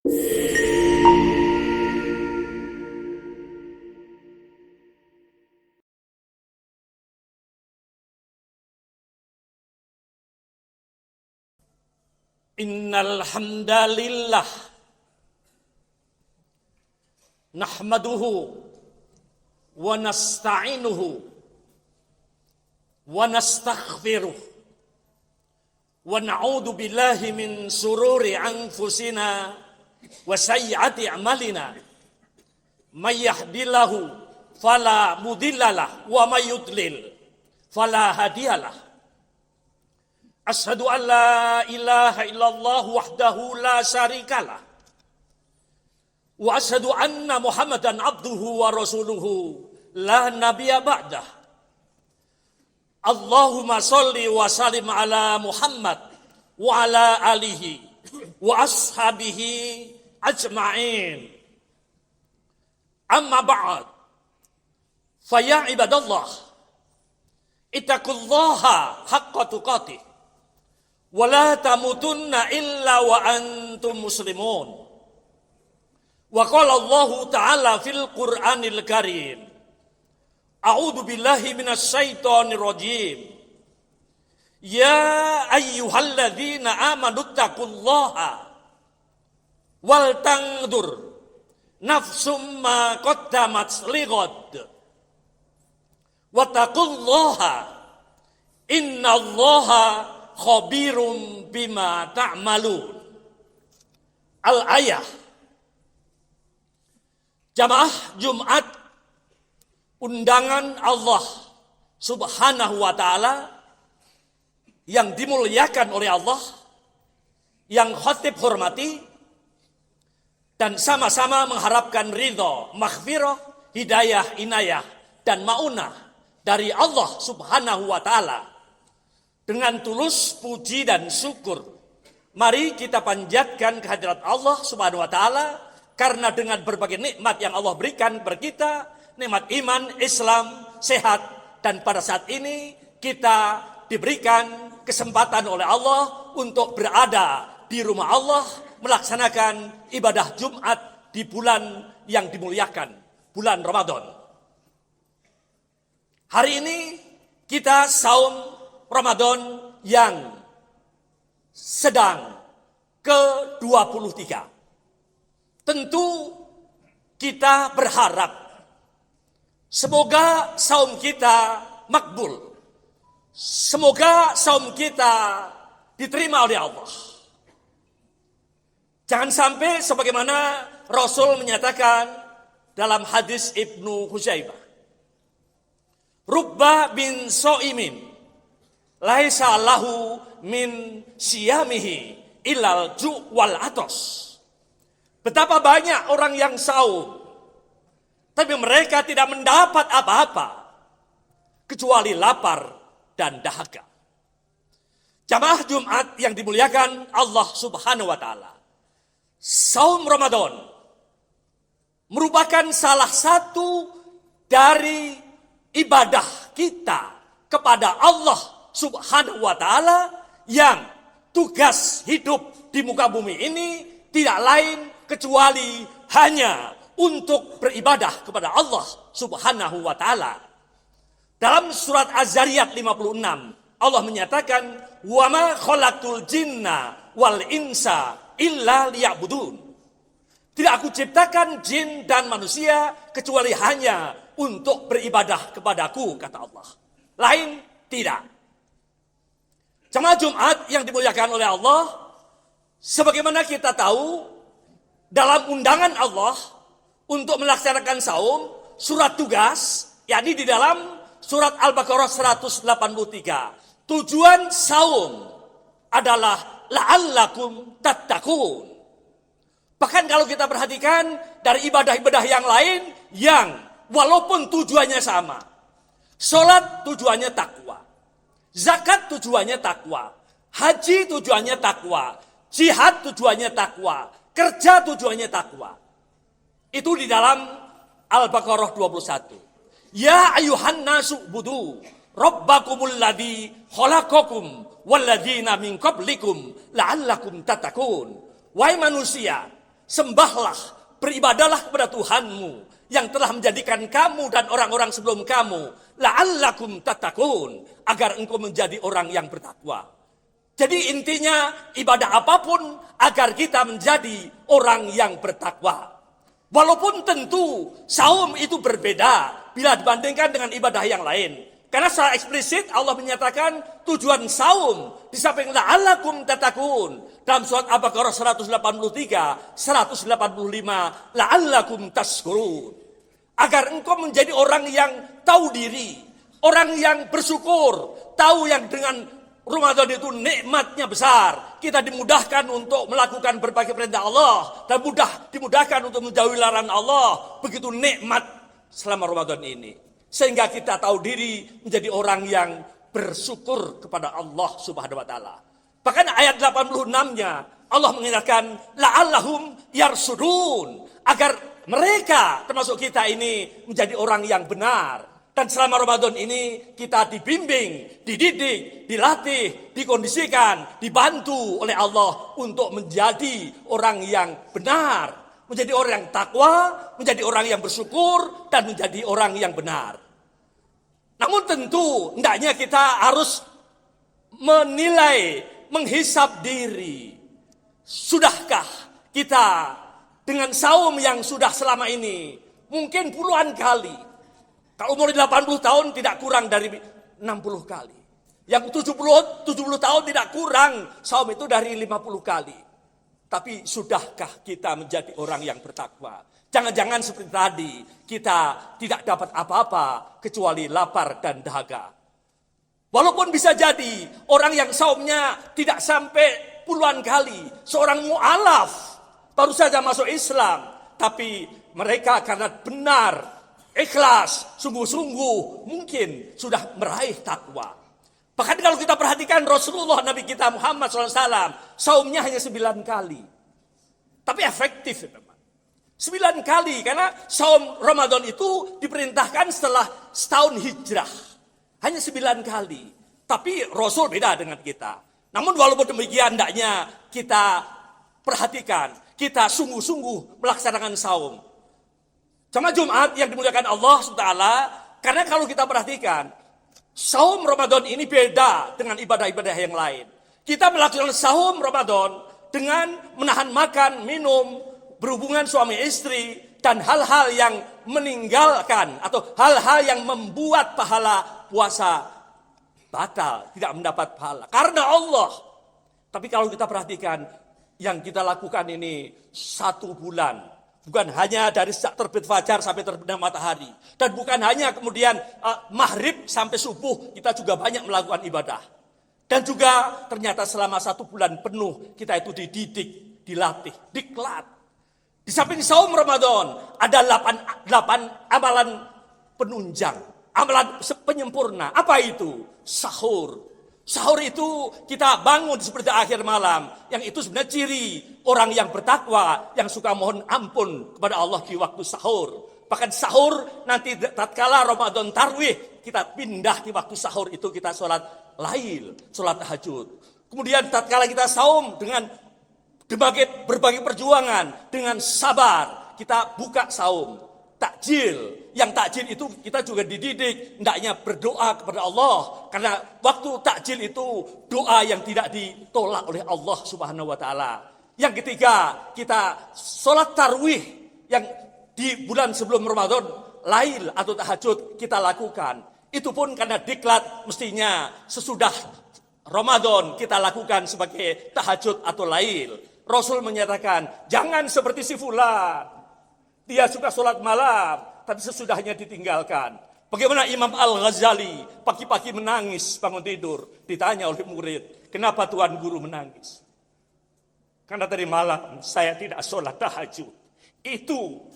Innal hamdalillah nahmaduhu wa nasta'inuhu wa nastaghfiruh wa na'udzu billahi min sururi anfusina wa sayyiati a'malina may yahdihillahu fala mudhillalah wa may yudlil fala hadiyalah. Asyhadu an la ilaha illallah wahdahu la syarikalah. Wa asyhadu anna Muhammadan abduhu wa rasuluhu la nabiyya ba'dah. Allahumma sholli wa sallim ala Muhammad wa ala alihi wa ashabihi ajma'in. Amma ba'd. Fa ya ibadallah, ittaqullaha haqqa tuqatih. Wala tamutunna illa wa antum muslimun. Wa qala Allah Ta'ala fil Qur'anil Karim. A'udzu billahi minasy syaithanir rajim. Ya ayyuhalladzina amanu taqullaha wal tanzur nafsum ma qaddamat lighad. Wa taqullaha innallaha khabirum bima ta'malun. Al-ayah. Jamaah Jumat undangan Allah Subhanahu wa ta'ala yang dimuliakan oleh Allah, yang khatib hormati, dan sama-sama mengharapkan ridho, maghfirah, hidayah, inayah, dan ma'unah dari Allah Subhanahu wa ta'ala. Dengan tulus puji dan syukur, mari kita panjatkan kehadirat Allah Subhanahu wa ta'ala, karena dengan berbagai nikmat yang Allah berikan kepada kita, nikmat iman, Islam, sehat, dan pada saat ini kita diberikan kesempatan oleh Allah untuk berada di rumah Allah, melaksanakan ibadah Jumat di bulan yang dimuliakan, bulan Ramadan. Hari ini kita saum Ramadan yang sedang ke-23. Tentu kita berharap semoga saum kita makbul. Semoga saum kita diterima oleh Allah. Jangan sampai sebagaimana Rasul menyatakan dalam hadis Ibnu Huzaimah, Rubba bin So'imin laisa lahu min siyamihi ilal ju' wal atos. Betapa banyak orang yang saum, tapi mereka tidak mendapat apa-apa kecuali lapar dan dahaga. Jamaah Jumat yang dimuliakan Allah Subhanahu wa ta'ala, saum Ramadan merupakan salah satu dari ibadah kita kepada Allah Subhanahu wa ta'ala, yang tugas hidup di muka bumi ini tidak lain kecuali hanya untuk beribadah kepada Allah Subhanahu wa ta'ala. Dalam surat Az-Zariyat 56, Allah menyatakan, "Wa ma khalaqtul jinna wal insa illa liya'budun." Tidak aku ciptakan jin dan manusia kecuali hanya untuk beribadah kepadaku, kata Allah. Lain tidak. Jemaah Jumat yang dimuliakan oleh Allah, sebagaimana kita tahu, dalam undangan Allah untuk melaksanakan saum, surat tugas, yakni di dalam surat Al-Baqarah 183. Tujuan saum adalah la'allakum tattaqun. Bahkan kalau kita perhatikan dari ibadah-ibadah yang lain, yang walaupun tujuannya sama. Sholat tujuannya takwa. Zakat tujuannya takwa, haji tujuannya takwa, jihad tujuannya takwa, kerja tujuannya takwa. Itu di dalam Al-Baqarah 21. Ya ayuhan nasu budu rabbakumul ladzi khalaqakum walladzina min qablikum la'allakum tattaqun. Wahai manusia, Sembahlah, beribadahlah kepada Tuhanmu yang telah menjadikan kamu dan orang-orang sebelum kamu la'allakum tattaqun, agar engkau menjadi orang yang bertakwa. Jadi intinya ibadah apapun agar kita menjadi orang yang bertakwa. Walaupun tentu saum itu berbeda bila dibandingkan dengan ibadah yang lain. Karena secara eksplisit Allah menyatakan tujuan saum di samping la'allakum tattaqun dalam surat Al-Baqarah 183, 185 la'allakum tashkurun. Agar engkau menjadi orang yang tahu diri, orang yang bersyukur, tahu yang dengan Ramadan itu nikmatnya besar. Kita dimudahkan untuk melakukan berbagai perintah Allah dan dimudahkan untuk menjauhi larangan Allah. Begitu nikmat selama Ramadan ini. Sehingga kita tahu diri menjadi orang yang bersyukur kepada Allah Subhanahu wa taala. Bahkan ayat 86-nya Allah mengatakan la'allahum yarsudun, agar mereka termasuk kita ini menjadi orang yang benar. Dan selama Ramadan ini kita dibimbing, dididik, dilatih, dikondisikan, dibantu oleh Allah untuk menjadi orang yang benar, menjadi orang yang takwa, menjadi orang yang bersyukur, dan menjadi orang yang benar. Namun tentu hendaknya kita harus menilai, menghisap diri. Sudahkah kita dengan saum yang sudah selama ini mungkin puluhan kali. Kalau umur 80 tahun tidak kurang dari 60 kali. Yang 70 tahun tidak kurang saum itu dari 50 kali. Tapi sudahkah kita menjadi orang yang bertakwa? Jangan-jangan seperti tadi kita tidak dapat apa-apa kecuali lapar dan dahaga. Walaupun bisa jadi orang yang saumnya tidak sampai puluhan kali, seorang mu'alaf baru saja masuk Islam, tapi mereka karena benar, ikhlas, sungguh-sungguh mungkin sudah meraih takwa. Bahkan kalau kita perhatikan Rasulullah Nabi kita Muhammad SAW, saumnya hanya 9 kali. Tapi efektif, teman. 9 kali, karena saum Ramadan itu diperintahkan setelah setahun hijrah. Hanya 9 kali. Tapi Rasul beda dengan kita. Namun walaupun demikian, hendaknya kita perhatikan, kita sungguh-sungguh melaksanakan saum. Jamaah Jumat yang dimuliakan Allah SWT, karena kalau kita perhatikan, saum Ramadan ini beda dengan ibadah-ibadah yang lain. Kita melakukan saum Ramadan dengan menahan makan, minum, berhubungan suami istri, dan hal-hal yang meninggalkan atau hal-hal yang membuat pahala puasa batal, tidak mendapat pahala karena Allah. Tapi kalau kita perhatikan yang kita lakukan ini 1 bulan, bukan hanya dari sejak terbit fajar sampai terbenam matahari, dan bukan hanya kemudian maghrib sampai subuh, kita juga banyak melakukan ibadah. Dan juga ternyata selama 1 bulan penuh kita itu dididik, dilatih, diklat. Di samping saum Ramadan ada 8 amalan penunjang, amalan penyempurna. Apa itu? Sahur. Sahur itu kita bangun seperti akhir malam, yang itu sebenarnya ciri orang yang bertakwa, yang suka mohon ampun kepada Allah di waktu sahur. Bahkan sahur nanti tatkala Ramadan tarwih, kita pindah di waktu sahur itu kita sholat lail, sholat tahajud. Kemudian tatkala kita saum dengan berbagai perjuangan, dengan sabar kita buka saum. Takjil, yang takjil itu kita juga dididik hendaknya berdoa kepada Allah, karena waktu takjil itu doa yang tidak ditolak oleh Allah Subhanahu wa taala. Yang ketiga, kita sholat tarwih yang di bulan sebelum Ramadan, lail atau tahajud kita lakukan. Itu pun karena diklat mestinya sesudah Ramadan kita lakukan sebagai tahajud atau lail. Rasul menyatakan, jangan seperti si fulan. Dia suka sholat malam, tapi sesudahnya ditinggalkan. Bagaimana Imam Al-Ghazali pagi-pagi menangis bangun tidur. Ditanya oleh murid, kenapa Tuan Guru menangis? Karena tadi malam saya tidak sholat tahajud. Itu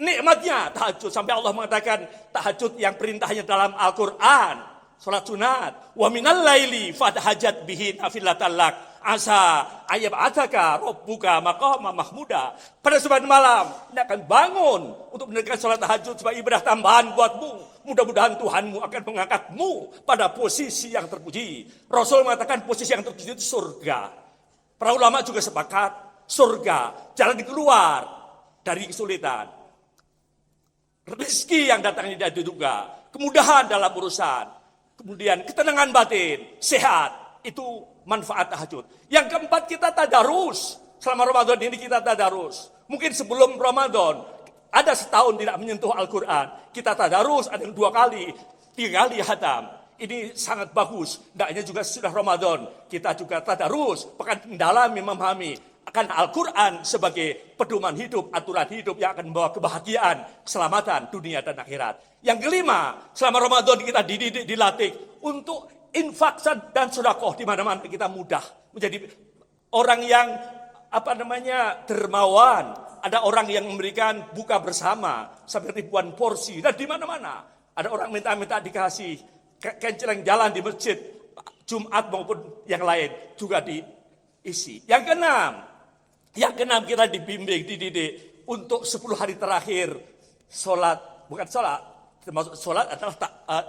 nikmatnya tahajud. Sampai Allah mengatakan tahajud yang perintahnya dalam Al-Quran. Sholat sunat. Wa minal laili fadhajat bihi nafilatan lak. Asa ayyab'ataka rabbuka maqama mahmuda. Pada sebagian malam Anda akan bangun untuk menegakkan sholat tahajud sebagai ibadah tambahan buatmu. Mudah-mudahan Tuhanmu akan mengangkatmu pada posisi yang terpuji. Rasul mengatakan posisi yang terpuji itu surga. Para ulama juga sepakat surga, jalan keluar dari kesulitan. Rezeki yang datangnya dari juga, kemudahan dalam urusan, kemudian ketenangan batin, sehat, itu manfaat tahajud. Yang keempat, kita tadarus. Selama Ramadan ini kita tadarus. Mungkin sebelum Ramadan, ada setahun tidak menyentuh Al-Quran. Kita tadarus, ada yang 2 kali, 3 kali hatam. Ini sangat bagus. Hendaknya juga sudah Ramadan, kita juga tadarus, bahkan mendalami, memahami akan Al-Quran sebagai pedoman hidup, aturan hidup yang akan membawa kebahagiaan, keselamatan dunia dan akhirat. Yang kelima, selama Ramadan kita dididik, dilatih untuk infak dan sedekah di mana-mana. Kita mudah menjadi orang yang dermawan. Ada orang yang memberikan buka bersama sampai ribuan porsi, dan di mana-mana ada orang minta dikasih kenceleng jalan di masjid Jumat maupun yang lain juga diisi. Yang keenam kita dibimbing, dididik untuk 10 hari terakhir termasuk sholat adalah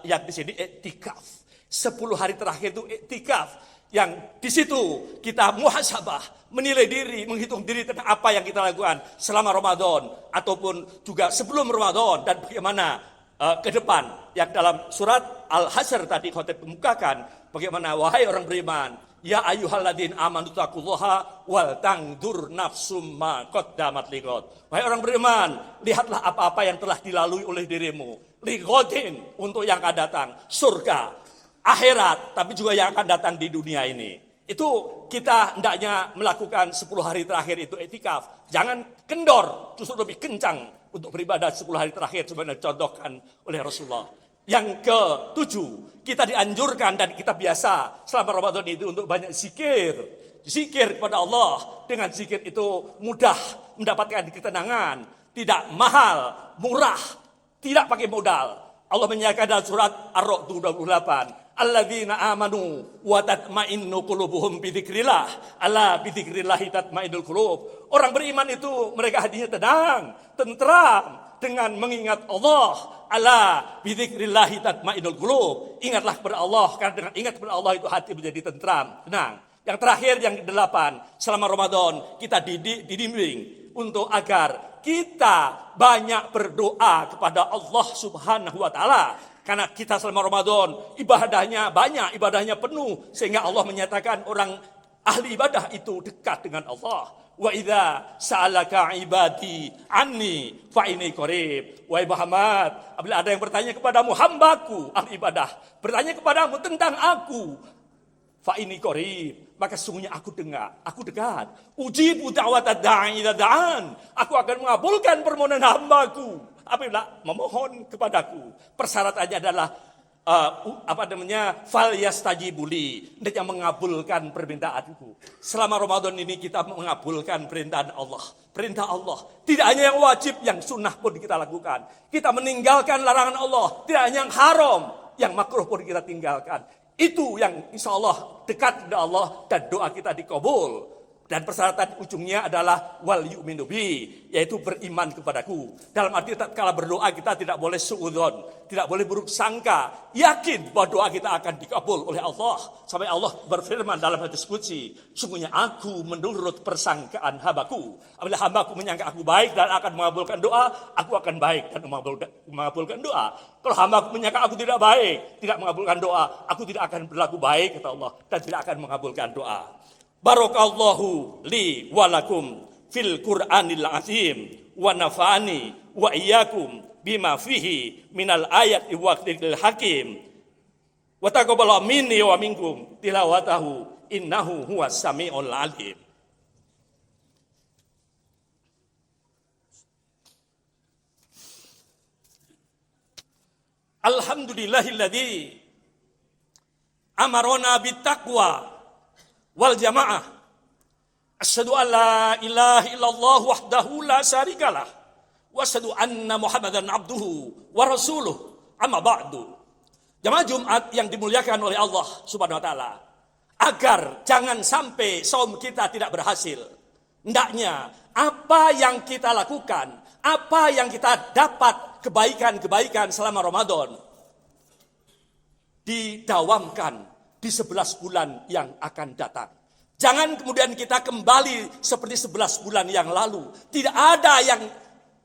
yang di sini iktikaf. 10 hari terakhir itu iktikaf, yang di situ kita muhasabah, menilai diri, menghitung diri tentang apa yang kita lakukan selama Ramadan ataupun juga sebelum Ramadan, dan bagaimana ke depan. Yang dalam surat Al-Hasyr tadi khotib kemukakan bagaimana, wahai orang beriman, ya ayyuhalladzina amanu taqullaha wal tangdur nafsum ma qaddamat lighad. Wahai orang beriman, lihatlah apa-apa yang telah dilalui oleh dirimu. Lighadin, untuk yang akan datang, surga, akhirat, tapi juga yang akan datang di dunia ini. Itu kita hendaknya melakukan 10 hari terakhir itu iktikaf. Jangan kendor, justru lebih kencang untuk beribadah 10 hari terakhir sebenarnya dicontohkan oleh Rasulullah. Yang ke-7, kita dianjurkan dan kita biasa selama Ramadan itu untuk banyak zikir. Zikir kepada Allah. Dengan zikir itu mudah mendapatkan ketenangan, tidak mahal, murah, tidak pakai modal. Allah menyatakan dalam surat Ar-Ra'd 28, alladzina amanu wa tatma'innu qulubuhum bi dzikrillah, ala bi dzikrillah tatma'innul qulub. Orang beriman itu mereka hatinya tenang, tentram dengan mengingat Allah. Ala bi dzikrillah tatma'innul qulub. Ingatlah kepada Allah, karena dengan ingat kepada Allah itu hati menjadi tentram, tenang. Yang terakhir, yang ke-8, selama Ramadan kita dibimbing untuk agar kita banyak berdoa kepada Allah Subhanahu wa taala. Karena kita selama Ramadan ibadahnya banyak, ibadahnya penuh, sehingga Allah menyatakan orang ahli ibadah itu dekat dengan Allah. Wa idza sa'alaka ibadi anni fa inni qarib. Wahai Muhammad, apabila ada yang bertanya kepadamu, hambaku ahli ibadah bertanya kepadamu tentang aku, fa inni qarib, maka sungguhnya aku dengar, aku dekat. Ujibu da'watad da'i idza da'an, aku akan mengabulkan permohonan hambaku apabila memohon kepadaku. Persyaratannya adalah fal yastajibuli, yang mengabulkan permintaanku. Selama Ramadan ini kita mengabulkan perintah Allah. Tidak hanya yang wajib, yang sunnah pun kita lakukan. Kita meninggalkan larangan Allah. Tidak hanya yang haram, yang makruh pun kita tinggalkan. Itu yang insya Allah dekat kepada Allah dan doa kita dikabul. Dan persyaratan ujungnya adalah wal yu'minu bi, yaitu beriman kepadaku. Dalam arti tatkala berdoa kita tidak boleh suudzon, tidak boleh buruk sangka, yakin bahwa doa kita akan dikabul oleh Allah. Sampai Allah berfirman dalam hadis qudsi, sungguhnya aku menurut persangkaan hambaku. Apabila hambaku menyangka aku baik dan akan mengabulkan doa, aku akan baik dan mengabulkan doa. Kalau hambaku menyangka aku tidak baik, tidak mengabulkan doa, aku tidak akan berlaku baik kata Allah dan tidak akan mengabulkan doa. Barakallahu li walakum fil Qur'anil azim wa nafa'ani wa iyyakum bima fihi minal ayati wa dzikril hakim wa taqabbala minni wa minkum tilawatahu innahu huwas samiul alim. Alhamdulillahilladzi amarona bittaqwa wal jamaah. Asyhadu an la ilaha illallah wahdahu la syarikalah wa asyhadu anna Muhammadan abduhu wa rasuluh. Amma ba'du. Jamaah Jumat yang dimuliakan oleh Allah Subhanahu wa taala, agar jangan sampai saum kita tidak berhasil, hendaknya apa yang kita lakukan, apa yang kita dapat kebaikan-kebaikan selama Ramadan didawamkan di 11 bulan yang akan datang. Jangan kemudian kita kembali seperti 11 bulan yang lalu. Tidak ada yang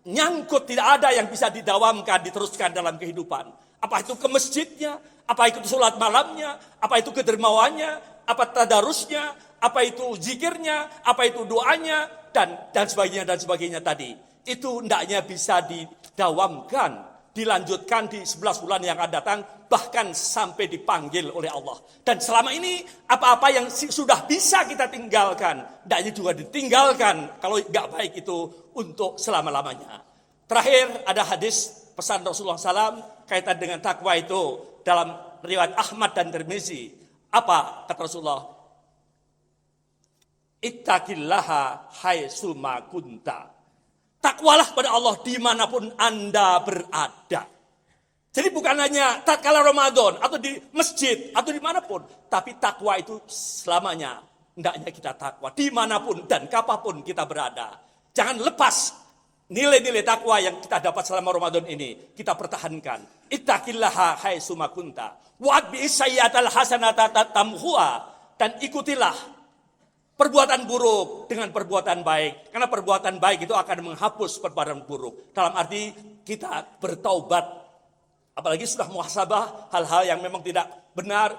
nyangkut, tidak ada yang bisa didawamkan, diteruskan dalam kehidupan. Apa itu ke masjidnya, apa itu sholat malamnya, apa itu kedermawannya, apa tadarusnya, apa itu zikirnya, apa itu doanya, dan sebagainya tadi. Itu hendaknya bisa didawamkan, dilanjutkan di 11 bulan yang akan datang, bahkan sampai dipanggil oleh Allah. Dan selama ini apa-apa yang sudah bisa kita tinggalkan, hendaknya juga ditinggalkan kalau nggak baik itu untuk selama-lamanya. Terakhir ada hadis pesan Rasulullah SAW kaitan dengan takwa itu dalam riwayat Ahmad dan Tirmizi. Apa kata Rasulullah? Ittaqillaha haitsuma kunta. Takwalah pada Allah dimanapun Anda berada. Jadi bukan hanya tatkala Ramadan atau di masjid atau dimanapun, tapi takwa itu selamanya. Hendaknya kita takwa dimanapun dan kapanpun kita berada. Jangan lepas nilai-nilai takwa yang kita dapat selama Ramadan ini, kita pertahankan. Ittaqillaha haitsuma kunta wa atbi'is sayyi'atal hasanata tamhuha, dan ikutilah perbuatan buruk dengan perbuatan baik. Karena perbuatan baik itu akan menghapus perbuatan buruk. Dalam arti kita bertaubat. Apalagi sudah muhasabah, hal-hal yang memang tidak benar,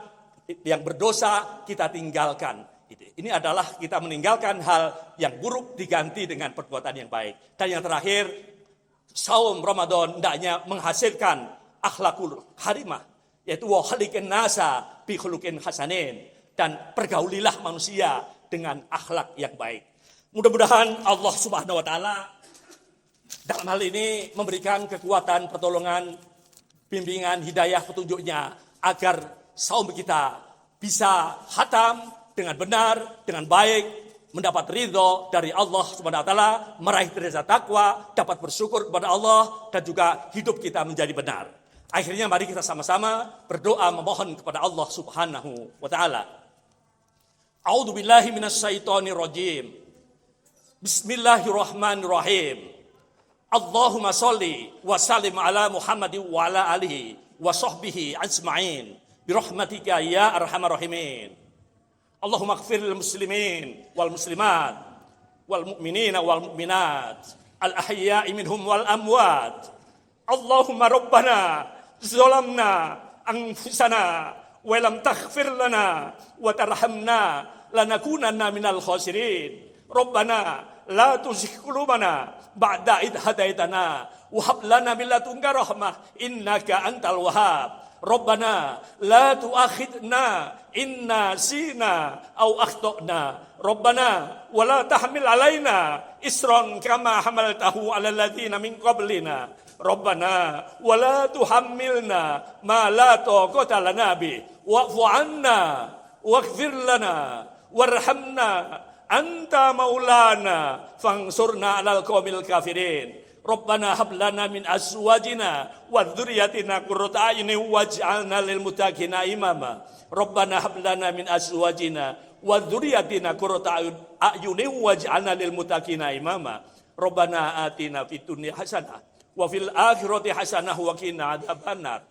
yang berdosa, kita tinggalkan. Ini adalah kita meninggalkan hal yang buruk diganti dengan perbuatan yang baik. Dan yang terakhir, saum Ramadan hendaknya menghasilkan akhlakul harimah. Yaitu wa khaliqin nasa bi khuluqin hasanin. Dan pergaulilah manusia dengan akhlak yang baik. Mudah-mudahan Allah Subhanahu wa taala dalam hal ini memberikan kekuatan, pertolongan, bimbingan, hidayah, petunjuknya agar saum kita bisa khatam dengan benar, dengan baik, mendapat ridho dari Allah Subhanahu wa taala, meraih derajat takwa, dapat bersyukur kepada Allah, dan juga hidup kita menjadi benar. Akhirnya mari kita sama-sama berdoa memohon kepada Allah Subhanahu wa taala. A'udzu billahi minasyaitonir rajim. Bismillahirrahmanirrahim. Allahumma shalli wa sallim ala Muhammadin wa ala alihi wa sahbihi ajma'in bi rahmatika ya arhamar rahimin. Allahumma ighfir lil muslimin wal muslimat wal mu'minina wal mu'minat al ahya'i minhum wal amwat. Allahumma rabbana zalamna anfusana wa lam taghfir lana wa tarhamna lanakunanna minal khasirin. Rabbana la tuzigh qulubana ba'da idh hadaitana wa hab lana min ladunka rahmah innaka antal wahhab. Rabbana la tu'akhidna inna sina aw akhtana. Rabbana wa la tahmil alaina isran kama hamaltahu ala alladziina min qablina. Rabbana wa la tuhammilna ma la taqata lana bi wa'fu 'anna waghfir lana warhamna anta maulana fangsurna 'alal qaumil kafirin. Rabbana hab lana min azwajina wa dzurriyyatina qurrata a'yunin waj'alna lil muttaqina imama. Rabbana hab lana min azwajina wa dzurriyyatina qurrata a'yunin waj'alna lil muttaqina imama. Rabbana atina fid dunya hasanah wa fil akhirati hasanah wa qina adzabannar.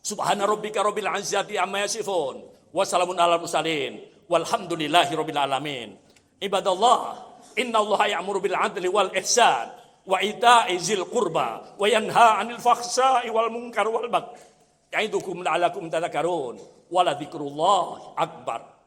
Subhana rabbika rabbil izzati amma yasifun wa salamun alal mursalin walhamdulillahi rabbil alamin. Ibadallah, innallaha ya'muru bil 'adli wal ihsan wa ita'i dzil qurba wa yanha 'anil fahsya'i wal munkar wal baghi. Ya'idukum la'allakum tadhakkarun. Wa la dzikrullahi akbar.